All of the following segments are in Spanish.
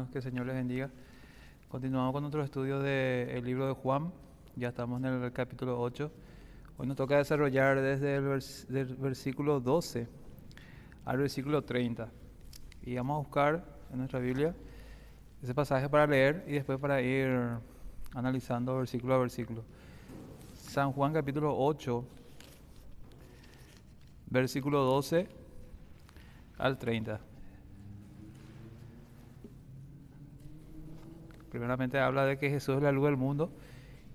hermanos, que el Señor les bendiga. Continuamos con nuestro estudio del libro de Juan, ya estamos en el capítulo 8. Hoy nos toca desarrollar desde del versículo 12 al versículo 30. Y vamos a buscar en nuestra Biblia ese pasaje para leer y después para ir analizando versículo a versículo. San Juan capítulo 8, versículo 12 al 30. Primeramente habla de que Jesús es la luz del mundo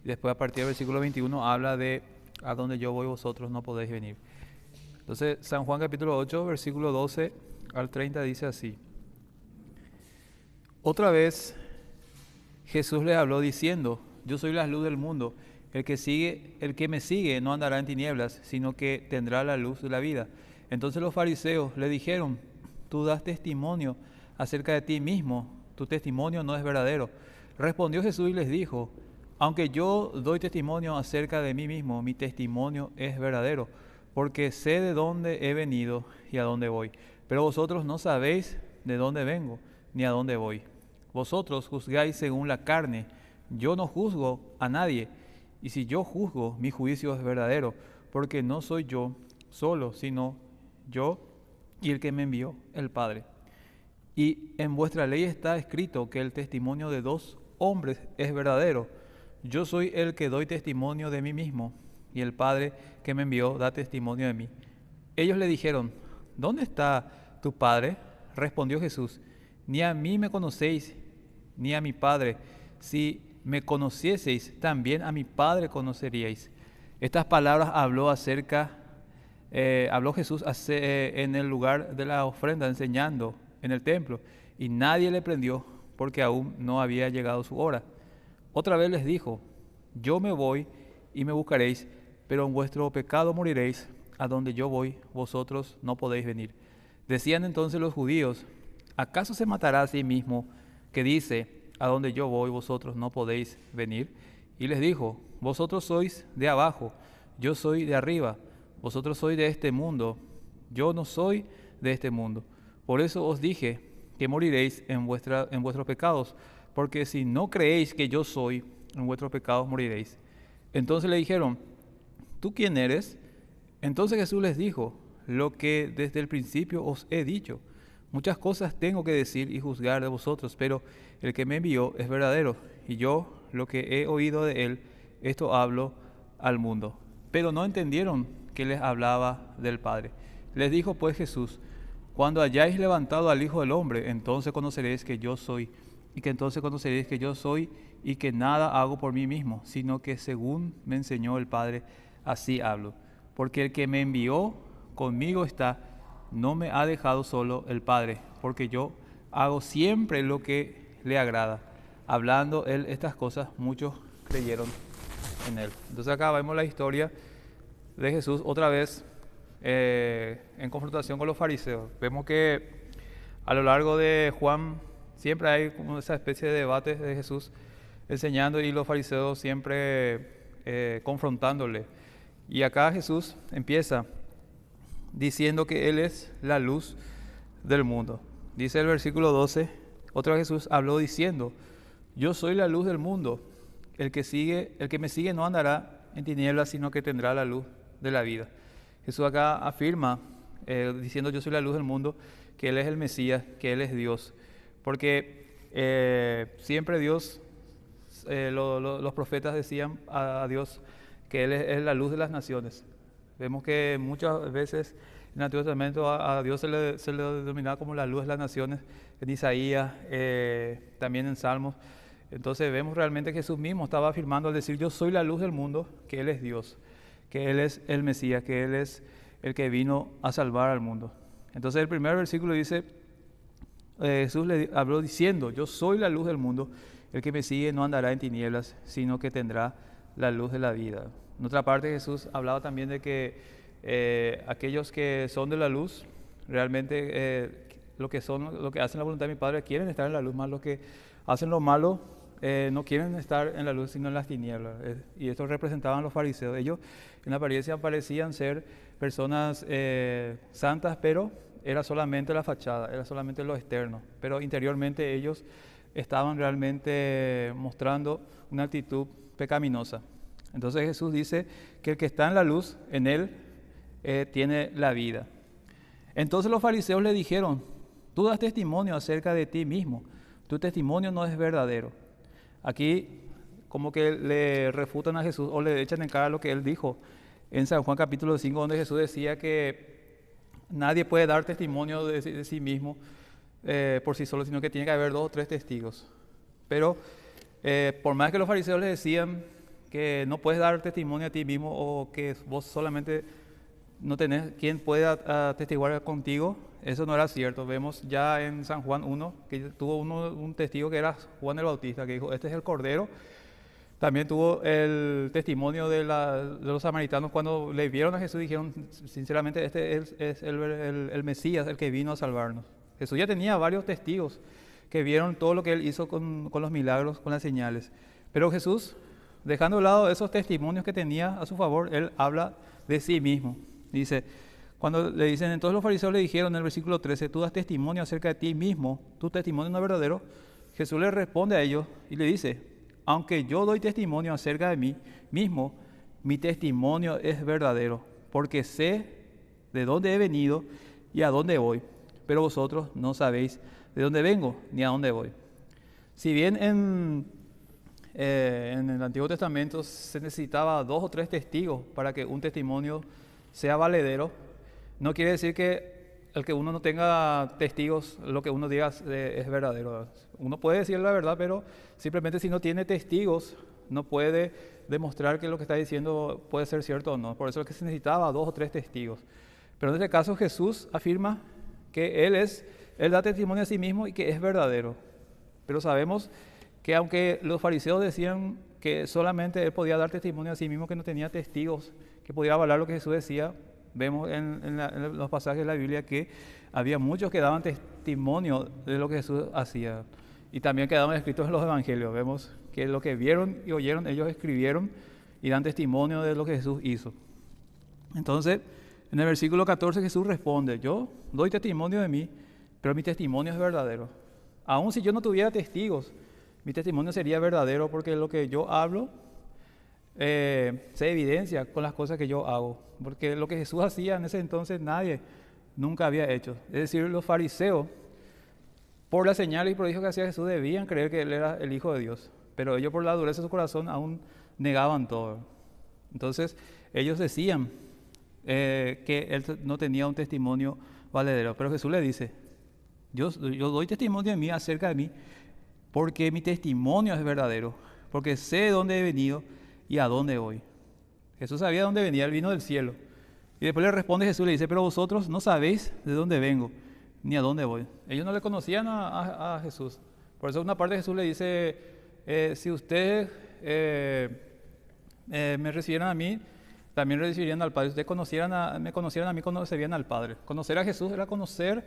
y después a partir del versículo 21 habla de a donde yo voy vosotros no podéis venir. Entonces San Juan capítulo 8 versículo 12 al 30 dice así: Otra vez Jesús les habló diciendo: Yo soy la luz del mundo. El que me sigue no andará en tinieblas, sino que tendrá la luz de la vida. Entonces los fariseos le dijeron: Tú das testimonio acerca de ti mismo, tu testimonio no es verdadero. Respondió Jesús y les dijo: Aunque yo doy testimonio acerca de mí mismo, mi testimonio es verdadero, porque sé de dónde he venido y a dónde voy. Pero vosotros no sabéis de dónde vengo ni a dónde voy. Vosotros juzgáis según la carne, yo no juzgo a nadie. Y si yo juzgo, mi juicio es verdadero, porque no soy yo solo, sino yo y el que me envió, el Padre. Y en vuestra ley está escrito que el testimonio de dos hombres es verdadero. Yo soy el que doy testimonio de mí mismo, y el Padre que me envió da testimonio de mí. Ellos le dijeron: ¿Dónde está tu Padre? Respondió Jesús: Ni a mí me conocéis, ni a mi Padre. Si me conocieseis, también a mi Padre conoceríais. Estas palabras habló Jesús en el lugar de la ofrenda, enseñando en el templo, y nadie le prendió, porque aún no había llegado su hora. Otra vez les dijo: Yo me voy y me buscaréis, pero en vuestro pecado moriréis. A donde yo voy, vosotros no podéis venir. Decían entonces los judíos: ¿Acaso se matará a sí mismo, que dice: a donde yo voy, vosotros no podéis venir? Y les dijo: Vosotros sois de abajo, yo soy de arriba. Vosotros sois de este mundo, yo no soy de este mundo. Por eso os dije que moriréis en vuestros pecados, porque si no creéis que yo soy, en vuestros pecados moriréis. Entonces le dijeron: ¿Tú quién eres? Entonces Jesús les dijo: Lo que desde el principio os he dicho. Muchas cosas tengo que decir y juzgar de vosotros, pero el que me envió es verdadero, y yo lo que he oído de él, esto hablo al mundo. Pero no entendieron que les hablaba del Padre. Les dijo pues Jesús: Cuando hayáis levantado al Hijo del Hombre, entonces conoceréis que yo soy, y que nada hago por mí mismo, sino que según me enseñó el Padre, así hablo. Porque el que me envió conmigo está, no me ha dejado solo el Padre, porque yo hago siempre lo que le agrada. Hablando él estas cosas, muchos creyeron en él. Entonces acá vemos la historia de Jesús otra vez en confrontación con los fariseos. Vemos que a lo largo de Juan siempre hay como esa especie de debate de Jesús enseñando y los fariseos siempre confrontándole. Y acá Jesús empieza diciendo que Él es la luz del mundo. Dice el versículo 12, otra vez Jesús habló diciendo: Yo soy la luz del mundo. El que me sigue no andará en tinieblas, sino que tendrá la luz de la vida. Jesús acá afirma, diciendo: Yo soy la luz del mundo, que Él es el Mesías, que Él es Dios. Porque siempre Dios, los profetas decían a Dios que Él es la luz de las naciones. Vemos que muchas veces en el Antiguo Testamento a Dios se le denominaba como la luz de las naciones, en Isaías, también en Salmos. Entonces vemos realmente que Jesús mismo estaba afirmando al decir: Yo soy la luz del mundo, que Él es Dios, que Él es el Mesías, que Él es el que vino a salvar al mundo. Entonces el primer versículo dice, Jesús le habló diciendo: Yo soy la luz del mundo, el que me sigue no andará en tinieblas, sino que tendrá la luz de la vida. En otra parte Jesús hablaba también de que aquellos que son de la luz, realmente lo que hacen la voluntad de mi Padre quieren estar en la luz, más los que hacen lo malo no quieren estar en la luz sino en las tinieblas. Y esto representaban los fariseos. Ellos en apariencia parecían ser personas santas, pero era solamente la fachada, era solamente lo externo. Pero interiormente ellos estaban realmente mostrando una actitud pecaminosa. Entonces Jesús dice que el que está en la luz, en él tiene la vida. Entonces los fariseos le dijeron: tú das testimonio acerca de ti mismo, tu testimonio no es verdadero. Aquí como que le refutan a Jesús o le echan en cara lo que él dijo en San Juan capítulo 5, donde Jesús decía que nadie puede dar testimonio de sí mismo por sí solo, sino que tiene que haber 2 o 3 testigos. Pero por más que los fariseos le decían que no puedes dar testimonio a ti mismo o que vos solamente no tenés quien pueda atestiguar contigo, eso no era cierto. Vemos ya en San Juan 1 que tuvo un testigo que era Juan el Bautista, que dijo: este es el Cordero. También tuvo el testimonio de los samaritanos cuando le vieron a Jesús, dijeron: sinceramente este es el Mesías, el que vino a salvarnos. Jesús ya tenía varios testigos que vieron todo lo que él hizo con los milagros, con las señales. Pero Jesús, dejando de lado esos testimonios que tenía a su favor, él habla de sí mismo. Dice, cuando le dicen, entonces los fariseos le dijeron en el versículo 13: tú das testimonio acerca de ti mismo, tu testimonio no es verdadero. Jesús le responde a ellos y le dice: aunque yo doy testimonio acerca de mí mismo, mi testimonio es verdadero, porque sé de dónde he venido y a dónde voy, pero vosotros no sabéis de dónde vengo ni a dónde voy. Si bien en el Antiguo Testamento se necesitaba 2 o 3 testigos para que un testimonio sea valedero, no quiere decir que el que uno no tenga testigos, lo que uno diga es verdadero. Uno puede decir la verdad, pero simplemente si no tiene testigos, no puede demostrar que lo que está diciendo puede ser cierto o no. Por eso es que se necesitaba 2 o 3 testigos. Pero en este caso Jesús afirma que Él da testimonio a sí mismo y que es verdadero. Pero sabemos que aunque los fariseos decían que solamente Él podía dar testimonio a sí mismo, que no tenía testigos, que podía avalar lo que Jesús decía, vemos en los pasajes de la Biblia que había muchos que daban testimonio de lo que Jesús hacía. Y también quedaban escritos en los evangelios. Vemos que lo que vieron y oyeron, ellos escribieron y dan testimonio de lo que Jesús hizo. Entonces, en el versículo 14 Jesús responde: yo doy testimonio de mí, pero mi testimonio es verdadero. Aun si yo no tuviera testigos, mi testimonio sería verdadero, porque lo que yo hablo se evidencia con las cosas que yo hago. Porque lo que Jesús hacía en ese entonces nadie nunca había hecho. Es decir, los fariseos, por las señales y prodigios que hacía Jesús, debían creer que Él era el Hijo de Dios. Pero ellos, por la dureza de su corazón, aún negaban todo. Entonces, ellos decían que Él no tenía un testimonio valedero. Pero Jesús le dice: yo doy testimonio de mí, acerca de mí, porque mi testimonio es verdadero, porque sé de dónde he venido y a dónde voy. Jesús sabía de dónde venía, Él vino del cielo. Y después le responde Jesús, le dice: pero vosotros no sabéis de dónde vengo ni a dónde voy. Ellos no le conocían a Jesús. Por eso una parte de Jesús le dice: si ustedes me recibieran a mí, también recibirían al Padre. Si ustedes me conocieran a mí, conocerían al Padre. Conocer a Jesús era conocer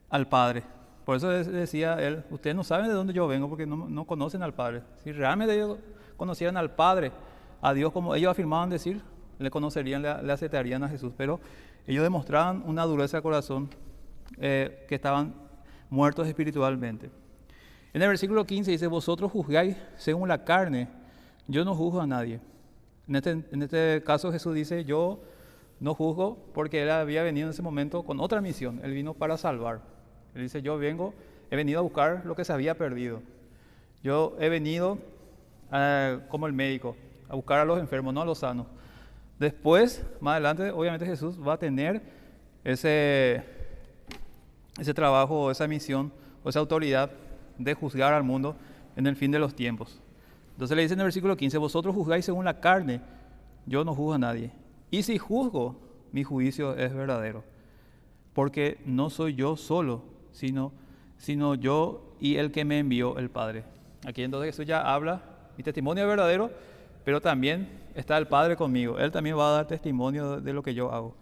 al Padre. Por eso decía él: ustedes no saben de dónde yo vengo porque no conocen al Padre. Si realmente ellos conocieran al Padre, a Dios, como ellos afirmaban decir, le conocerían, le aceptarían a Jesús. Pero ellos demostraban una dureza de corazón, que estaban muertos espiritualmente. En el versículo 15 dice: vosotros juzgáis según la carne, yo no juzgo a nadie. En este caso Jesús dice: yo no juzgo, porque Él había venido en ese momento con otra misión. Él vino para salvar. Él dice: he venido a buscar lo que se había perdido. Yo he venido como el médico, a buscar a los enfermos, no a los sanos. Después, más adelante, obviamente Jesús va a tener ese trabajo, esa misión, o esa autoridad de juzgar al mundo en el fin de los tiempos. Entonces le dice en el versículo 15: vosotros juzgáis según la carne, yo no juzgo a nadie. Y si juzgo, mi juicio es verdadero, porque no soy yo solo, sino yo y el que me envió, el Padre. Aquí entonces Jesús ya habla: mi testimonio es verdadero, pero también está el Padre conmigo. Él también va a dar testimonio de lo que yo hago.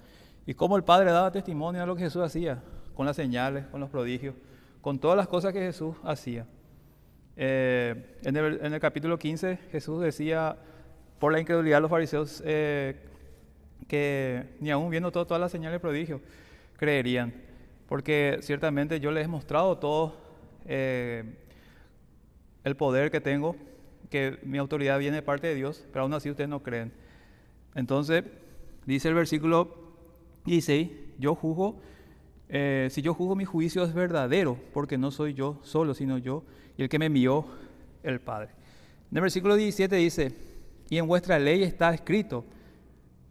Y como el Padre daba testimonio de lo que Jesús hacía, con las señales, con los prodigios, con todas las cosas que Jesús hacía. En el capítulo 15 Jesús decía, por la incredulidad de los fariseos, que ni aún viendo todas las señales de prodigio creerían, porque ciertamente yo les he mostrado todo el poder que tengo, que mi autoridad viene de parte de Dios, pero aún así ustedes no creen. Entonces, dice el versículo 16, si yo juzgo, mi juicio es verdadero, porque no soy yo solo, sino yo y el que me envió, el Padre. En el versículo 17 dice, y en vuestra ley está escrito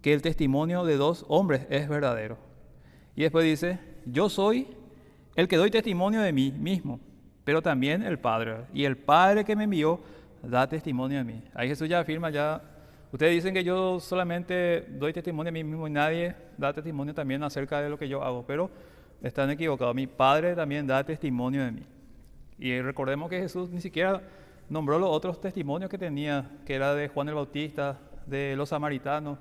que el testimonio de 2 hombres es verdadero. Y después dice, yo soy el que doy testimonio de mí mismo, pero también el Padre. Y el Padre que me envió da testimonio de mí. Ahí Jesús ya afirma, ustedes dicen que yo solamente doy testimonio de mí mismo y nadie da testimonio también acerca de lo que yo hago, pero están equivocados. Mi Padre también da testimonio de mí. Y recordemos que Jesús ni siquiera nombró los otros testimonios que tenía, que era de Juan el Bautista, de los samaritanos,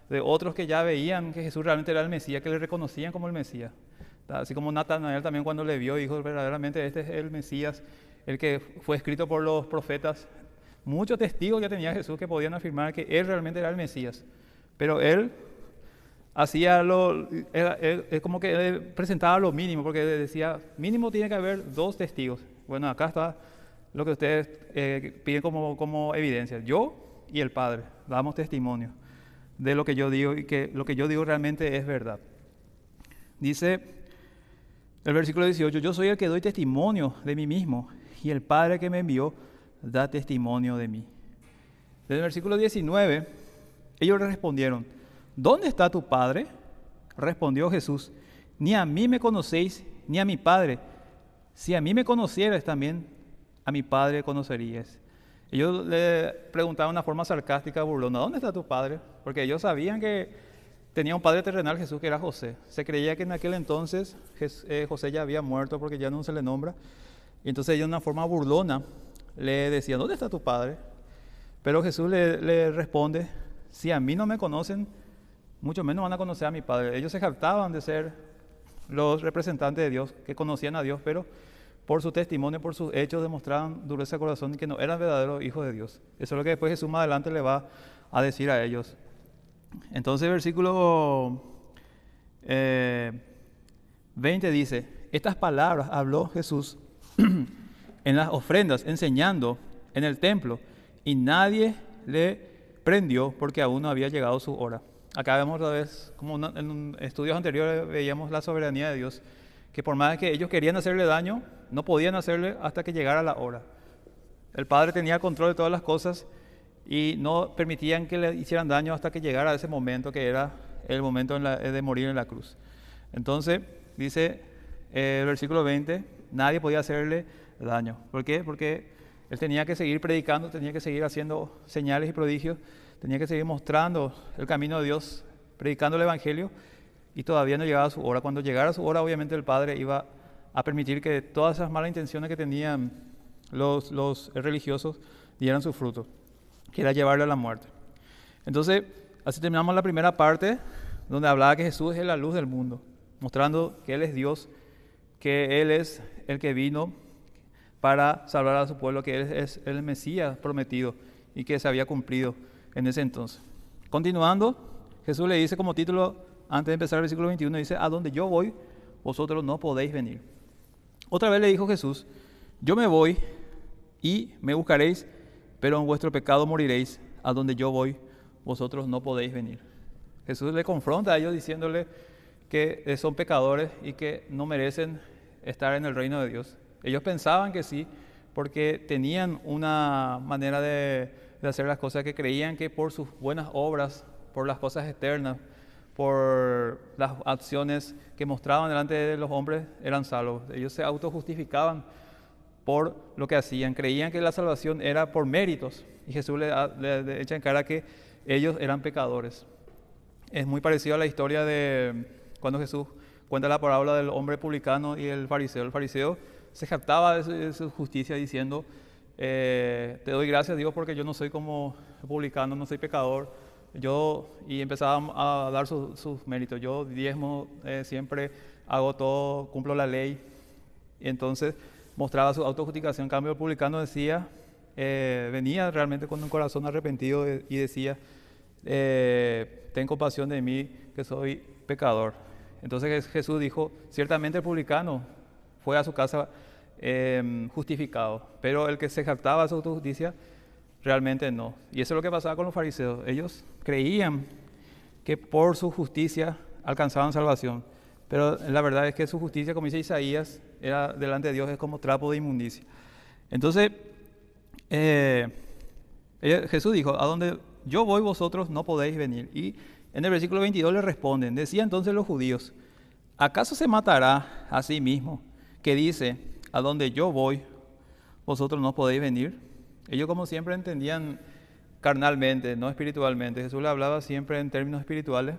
de otros que ya veían que Jesús realmente era el Mesías, que le reconocían como el Mesías. Así como Natanael también cuando le vio dijo, verdaderamente este es el Mesías, el que fue escrito por los profetas. Muchos testigos ya tenía Jesús que podían afirmar que él realmente era el Mesías. Pero él hacía es como que él presentaba lo mínimo, porque decía, mínimo tiene que haber 2 testigos. Bueno, acá está lo que ustedes piden como evidencia. Yo y el Padre damos testimonio de lo que yo digo y que lo que yo digo realmente es verdad. Dice el versículo 18, yo soy el que doy testimonio de mí mismo y el Padre que me envió da testimonio de mí. Desde el versículo 19, ellos le respondieron, ¿dónde está tu Padre? Respondió Jesús, ni a mí me conocéis, ni a mi Padre. Si a mí me conocierais también, a mi Padre conoceríais. Ellos le preguntaban de una forma sarcástica, burlona, ¿dónde está tu Padre? Porque ellos sabían que tenía un padre terrenal, Jesús, que era José. Se creía que en aquel entonces José ya había muerto porque ya no se le nombra. Y entonces ellos de una forma burlona le decían, ¿dónde está tu Padre? Pero Jesús le responde, si a mí no me conocen, mucho menos van a conocer a mi Padre. Ellos se jactaban de ser los representantes de Dios, que conocían a Dios, pero por su testimonio, por sus hechos, demostraban dureza de corazón y que no eran verdaderos hijos de Dios. Eso es lo que después Jesús más adelante le va a decir a ellos. Entonces el versículo 20 dice, estas palabras habló Jesús en las ofrendas, enseñando en el templo, y nadie le prendió porque aún no había llegado su hora. Acá vemos otra vez, como en estudios anteriores veíamos la soberanía de Dios, que por más que ellos querían hacerle daño, no podían hacerle hasta que llegara la hora. El Padre tenía control de todas las cosas y no permitían que le hicieran daño hasta que llegara ese momento, que era el momento de morir en la cruz. Entonces, dice el versículo 20, nadie podía hacerle daño. ¿Por qué? Porque él tenía que seguir predicando, tenía que seguir haciendo señales y prodigios, tenía que seguir mostrando el camino de Dios, predicando el Evangelio, y todavía no llegaba su hora. Cuando llegara su hora, obviamente el Padre iba a permitir que todas esas malas intenciones que tenían los religiosos dieran su fruto, que era llevarle a la muerte. Entonces, así terminamos la primera parte, donde hablaba que Jesús es la luz del mundo, mostrando que Él es Dios, que Él es el que vino para salvar a su pueblo, que Él es el Mesías prometido y que se había cumplido en ese entonces. Continuando, Jesús le dice como título, antes de empezar el versículo 21, dice, a donde yo voy, vosotros no podéis venir. Otra vez le dijo Jesús, yo me voy y me buscaréis, pero en vuestro pecado moriréis. A donde yo voy, vosotros no podéis venir. Jesús le confronta a ellos diciéndole que son pecadores y que no merecen estar en el reino de Dios. Ellos pensaban que sí, porque tenían una manera de hacer las cosas, que creían que por sus buenas obras, por las cosas externas, por las acciones que mostraban delante de los hombres, eran salvos. Ellos se autojustificaban por lo que hacían, creían que la salvación era por méritos, y Jesús le echa en cara que ellos eran pecadores. Es muy parecido a la historia de cuando Jesús cuenta la parábola del hombre publicano y el fariseo. El fariseo se jactaba de su justicia diciendo, te doy gracias, Dios, porque yo no soy como publicano, no soy pecador. Y empezaba a dar sus méritos. Yo diezmo, siempre hago todo, cumplo la ley. Y entonces mostraba su autojustificación. En cambio, el publicano decía, venía realmente con un corazón arrepentido y decía, ten compasión de mí, que soy pecador. Entonces Jesús dijo, ciertamente el publicano fue a su casa justificado, pero el que se jactaba de su autojusticia, realmente no. Y eso es lo que pasaba con los fariseos. Ellos creían que por su justicia alcanzaban salvación, pero la verdad es que su justicia, como dice Isaías, era delante de Dios es como trapo de inmundicia. Entonces, Jesús dijo, a donde yo voy vosotros no podéis venir. Y en el versículo 22 le responden, decía entonces los judíos, ¿acaso se matará a sí mismo que dice, a donde yo voy vosotros no podéis venir? Ellos como siempre entendían carnalmente, no espiritualmente. Jesús le hablaba siempre en términos espirituales,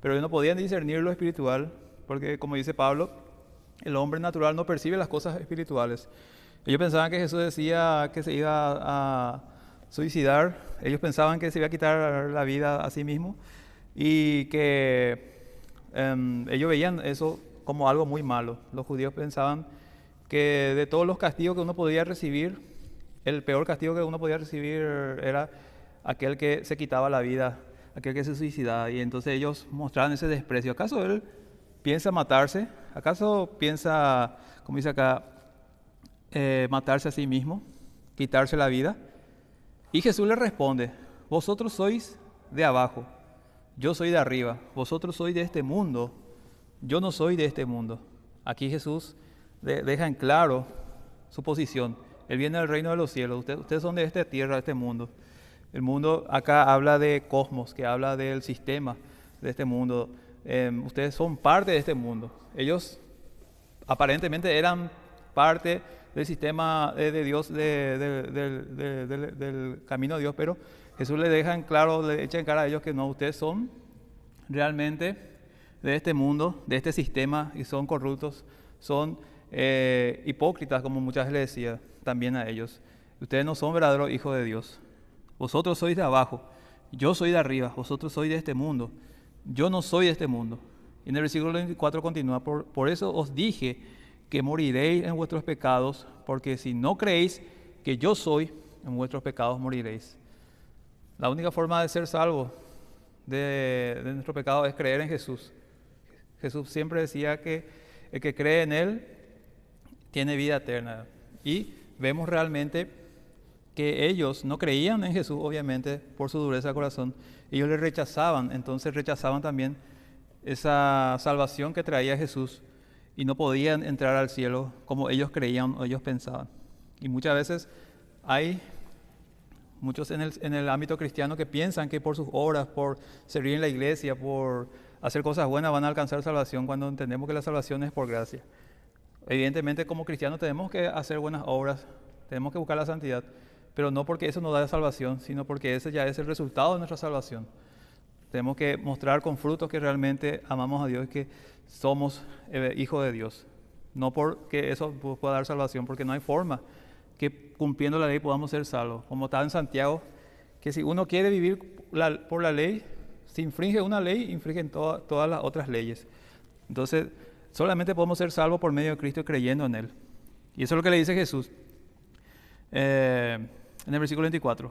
pero ellos no podían discernir lo espiritual, porque como dice Pablo, el hombre natural no percibe las cosas espirituales. Ellos pensaban que Jesús decía que se iba a suicidar, ellos pensaban que se iba a quitar la vida a sí mismo y que ellos veían eso como algo muy malo. Los judíos pensaban que de todos los castigos que uno podía recibir, el peor castigo que uno podía recibir era aquel que se quitaba la vida, aquel que se suicidaba, y entonces ellos mostraban ese desprecio. ¿Acaso él piensa matarse? ¿Acaso piensa, como dice acá, matarse a sí mismo, quitarse la vida? Y Jesús le responde, vosotros sois de abajo, yo soy de arriba, vosotros sois de este mundo, yo no soy de este mundo. Aquí Jesús deja en claro su posición. Él viene del reino de los cielos, ustedes son de esta tierra, de este mundo. El mundo acá habla de cosmos, que habla del sistema de este mundo. Ustedes son parte de este mundo. Ellos aparentemente eran parte del sistema de Dios, del camino de Dios, pero Jesús le deja en claro, le echa en cara a ellos que no, ustedes son realmente de este mundo, de este sistema, y son corruptos, son hipócritas, como muchas veces le decía también a ellos. Ustedes no son verdaderos hijos de Dios. Vosotros sois de abajo, yo soy de arriba, vosotros sois de este mundo, yo no soy de este mundo. Y en el versículo 24 continúa, por eso os dije que moriréis en vuestros pecados, porque si no creéis que yo soy, en vuestros pecados moriréis. La única forma de ser salvo de nuestro pecado es creer en Jesús. Jesús siempre decía que el que cree en Él tiene vida eterna. Y vemos realmente que ellos no creían en Jesús, obviamente, por su dureza de corazón. Ellos le rechazaban, entonces rechazaban también esa salvación que traía Jesús y no podían entrar al cielo como ellos creían o ellos pensaban. Y muchas veces hay muchos en el ámbito cristiano que piensan que por sus obras, por servir en la iglesia, por hacer cosas buenas van a alcanzar salvación, cuando entendemos que la salvación es por gracia. Evidentemente, como cristianos tenemos que hacer buenas obras, tenemos que buscar la santidad, pero no porque eso nos da salvación, sino porque ese ya es el resultado de nuestra salvación. Tenemos que mostrar con frutos que realmente amamos a Dios y que somos hijos de Dios. No porque eso pueda dar salvación, porque no hay forma que cumpliendo la ley podamos ser salvos. Como está en Santiago, que si uno quiere vivir por la ley, si infringe una ley, infringen todas las otras leyes. Entonces, solamente podemos ser salvos por medio de Cristo creyendo en Él. Y eso es lo que le dice Jesús en el versículo 24.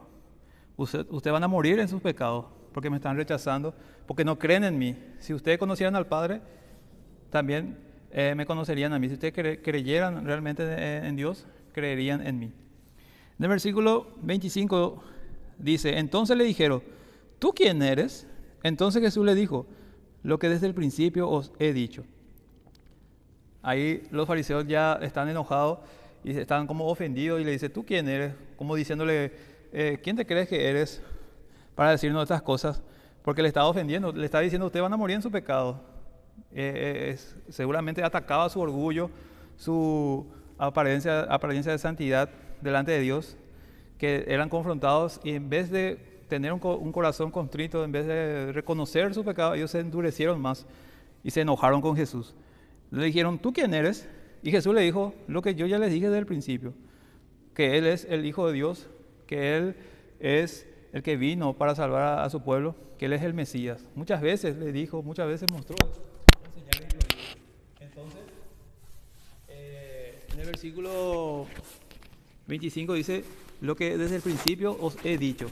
Ustedes van a morir en sus pecados porque me están rechazando, porque no creen en mí. Si ustedes conocieran al Padre, también me conocerían a mí. Si ustedes creyeran realmente en Dios, creerían en mí. En el versículo 25 dice, entonces le dijeron, ¿tú quién eres? Entonces Jesús le dijo, lo que desde el principio os he dicho. Ahí los fariseos ya están enojados y están como ofendidos y le dice, ¿tú quién eres? Como diciéndole, ¿quién te crees que eres para decirnos estas cosas? Porque le estaba ofendiendo, le estaba diciendo, ustedes van a morir en su pecado. Seguramente atacaba su orgullo, su apariencia de santidad delante de Dios, que eran confrontados y en vez de tener un corazón contrito, en vez de reconocer su pecado, ellos se endurecieron más y se enojaron con Jesús. Le dijeron, ¿tú quién eres? Y Jesús le dijo lo que yo ya les dije desde el principio, que Él es el Hijo de Dios, que Él es el que vino para salvar a su pueblo, que Él es el Mesías. Muchas veces le dijo, muchas veces mostró señales gloriosas. Entonces, en el versículo 25 dice, lo que desde el principio os he dicho.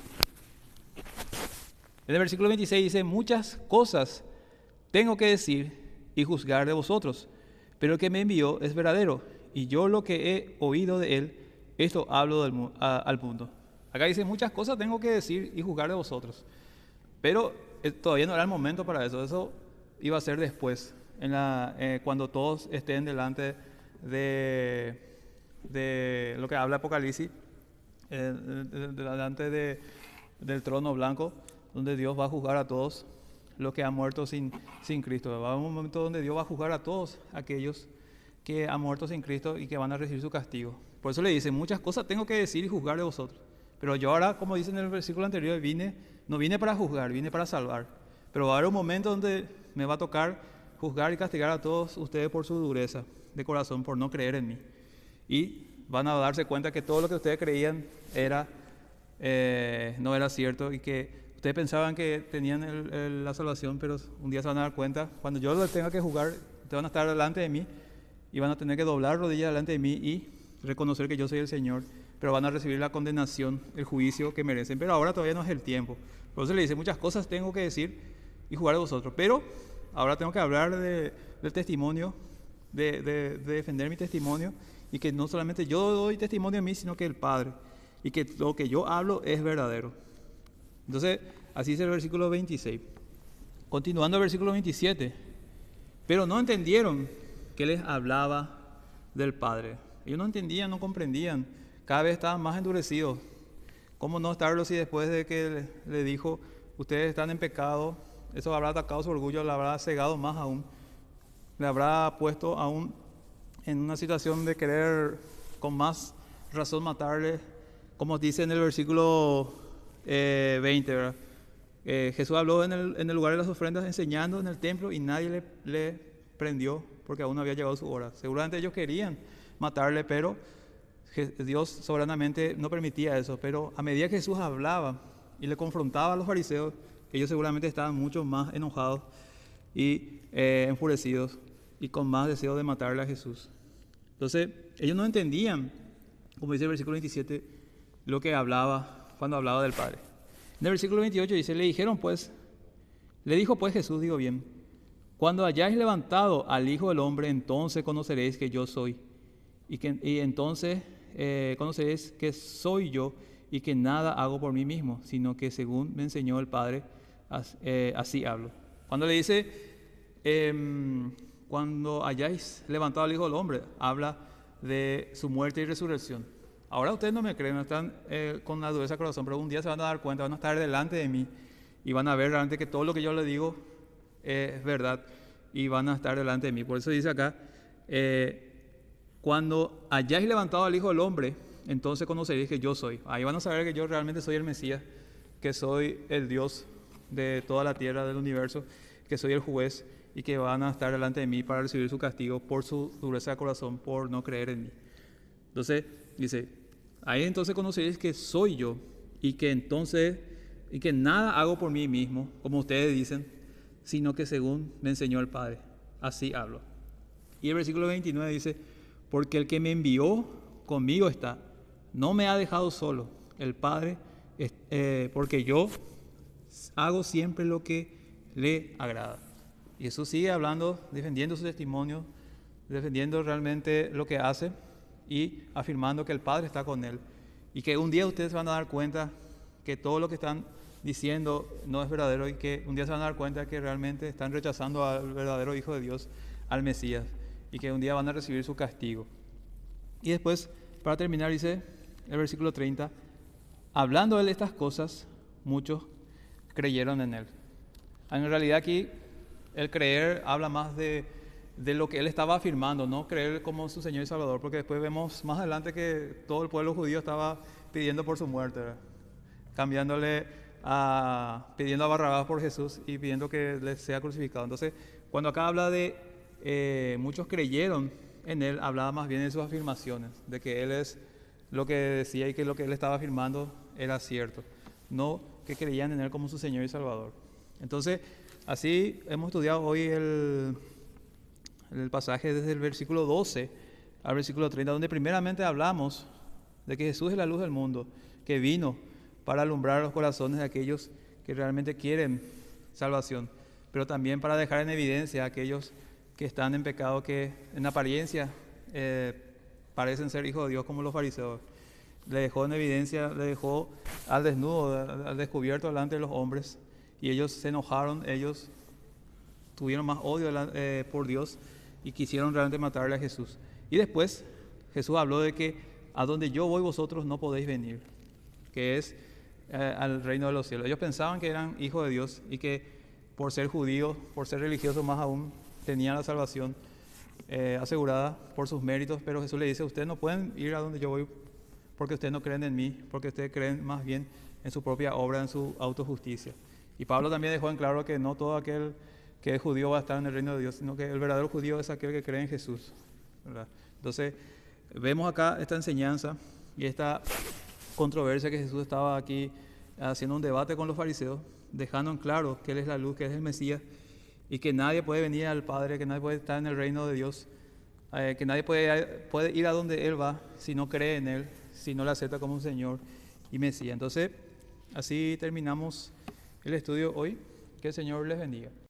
En el versículo 26 dice, muchas cosas tengo que decir y juzgar de vosotros, pero el que me envió es verdadero, y yo lo que he oído de él, esto hablo al mundo. Acá dice, muchas cosas tengo que decir y juzgar de vosotros, pero todavía no era el momento para eso. Eso iba a ser después, cuando todos estén delante de lo que habla Apocalipsis, delante del trono blanco, donde Dios va a juzgar a todos los que han muerto sin Cristo. Va a haber un momento donde Dios va a juzgar a todos aquellos que han muerto sin Cristo y que van a recibir su castigo. Por eso le dice, muchas cosas tengo que decir y juzgar de vosotros. Pero yo ahora, como dice en el versículo anterior, no vine para juzgar, vine para salvar. Pero va a haber un momento donde me va a tocar juzgar y castigar a todos ustedes por su dureza de corazón, por no creer en mí. Y van a darse cuenta que todo lo que ustedes creían no era cierto, y que ustedes pensaban que tenían la salvación, pero un día se van a dar cuenta, cuando yo les tenga que juzgar, ustedes van a estar delante de mí y van a tener que doblar rodillas delante de mí y reconocer que yo soy el Señor, pero van a recibir la condenación, el juicio que merecen. Pero ahora todavía no es el tiempo. Por eso le dice, muchas cosas tengo que decir y jugar de vosotros, pero ahora tengo que hablar del testimonio, de defender mi testimonio, y que no solamente yo doy testimonio a mí, sino que el Padre, y que lo que yo hablo es verdadero. Entonces, así dice el versículo 26. Continuando el versículo 27. Pero no entendieron que les hablaba del Padre. Ellos no entendían, no comprendían. Cada vez estaban más endurecidos. ¿Cómo no estarlo si después de que le dijo, ustedes están en pecado, eso habrá atacado su orgullo, le habrá cegado más aún, le habrá puesto aún en una situación de querer con más razón matarle, como dice en el versículo 20, ¿verdad? Jesús habló en el lugar de las ofrendas enseñando en el templo y nadie le prendió porque aún no había llegado su hora. Seguramente ellos querían matarle, pero Dios soberanamente no permitía eso. Pero a medida que Jesús hablaba y le confrontaba a los fariseos, ellos seguramente estaban mucho más enojados y enfurecidos y con más deseo de matarle a Jesús. Entonces, ellos no entendían, como dice el versículo 27, lo que hablaba cuando hablaba del Padre. En el versículo 28 dice, le dijo pues Jesús, digo bien, cuando hayáis levantado al Hijo del Hombre, entonces conoceréis que yo soy, y entonces conoceréis que soy yo, y que nada hago por mí mismo, sino que según me enseñó el Padre, así hablo. Cuando le dice, cuando hayáis levantado al Hijo del Hombre, habla de su muerte y resurrección. Ahora ustedes no me creen, no están con la dureza de corazón, pero un día se van a dar cuenta, van a estar delante de mí y van a ver realmente que todo lo que yo les digo es verdad, y van a estar delante de mí. Por eso dice acá, cuando hayáis levantado al Hijo del Hombre, entonces conoceréis que yo soy. Ahí van a saber que yo realmente soy el Mesías, que soy el Dios de toda la tierra, del universo, que soy el juez, y que van a estar delante de mí para recibir su castigo por su dureza de corazón, por no creer en mí. Entonces dice, ahí entonces conoceréis que soy yo, y que nada hago por mí mismo, como ustedes dicen, sino que según me enseñó el Padre, así hablo. Y el versículo 29 dice, porque el que me envió conmigo está, no me ha dejado solo, el Padre, porque yo hago siempre lo que le agrada. Y Jesús sigue hablando, defendiendo su testimonio, defendiendo realmente lo que hace y afirmando que el Padre está con él. Y que un día ustedes se van a dar cuenta que todo lo que están diciendo no es verdadero, y que un día se van a dar cuenta que realmente están rechazando al verdadero Hijo de Dios, al Mesías, y que un día van a recibir su castigo. Y después, para terminar, dice el versículo 30, hablando él de estas cosas, muchos creyeron en él. En realidad aquí el creer habla más de lo que él estaba afirmando, no creer como su Señor y Salvador, porque después vemos más adelante que todo el pueblo judío estaba pidiendo por su muerte, ¿verdad? Pidiendo a Barrabás por Jesús y pidiendo que le sea crucificado. Entonces, cuando acá habla de muchos creyeron en él, hablaba más bien de sus afirmaciones, de que él es lo que decía y que lo que él estaba afirmando era cierto, no que creían en él como su Señor y Salvador. Entonces, así hemos estudiado hoy el pasaje desde el versículo 12 al versículo 30, donde primeramente hablamos de que Jesús es la luz del mundo, que vino para alumbrar los corazones de aquellos que realmente quieren salvación, pero también para dejar en evidencia a aquellos que están en pecado, que en apariencia parecen ser hijos de Dios como los fariseos. Le dejó en evidencia, le dejó al desnudo, al descubierto delante de los hombres, y ellos se enojaron, ellos tuvieron más odio por Dios y quisieron realmente matarle a Jesús. Y después Jesús habló de que a donde yo voy vosotros no podéis venir, que es al reino de los cielos. Ellos pensaban que eran hijos de Dios y que por ser judíos, por ser religiosos más aún, tenían la salvación asegurada por sus méritos, pero Jesús le dice, ustedes no pueden ir a donde yo voy porque ustedes no creen en mí, porque ustedes creen más bien en su propia obra, en su autojusticia. Y Pablo también dejó en claro que no todo aquel que es judío va a estar en el reino de Dios, sino que el verdadero judío es aquel que cree en Jesús, ¿verdad? Entonces, vemos acá esta enseñanza y esta controversia que Jesús estaba aquí haciendo un debate con los fariseos, dejando en claro que Él es la luz, que Él es el Mesías, y que nadie puede venir al Padre, que nadie puede estar en el reino de Dios, que nadie puede ir a donde Él va si no cree en Él, si no le acepta como un Señor y Mesías. Entonces, así terminamos el estudio hoy. Que el Señor les bendiga.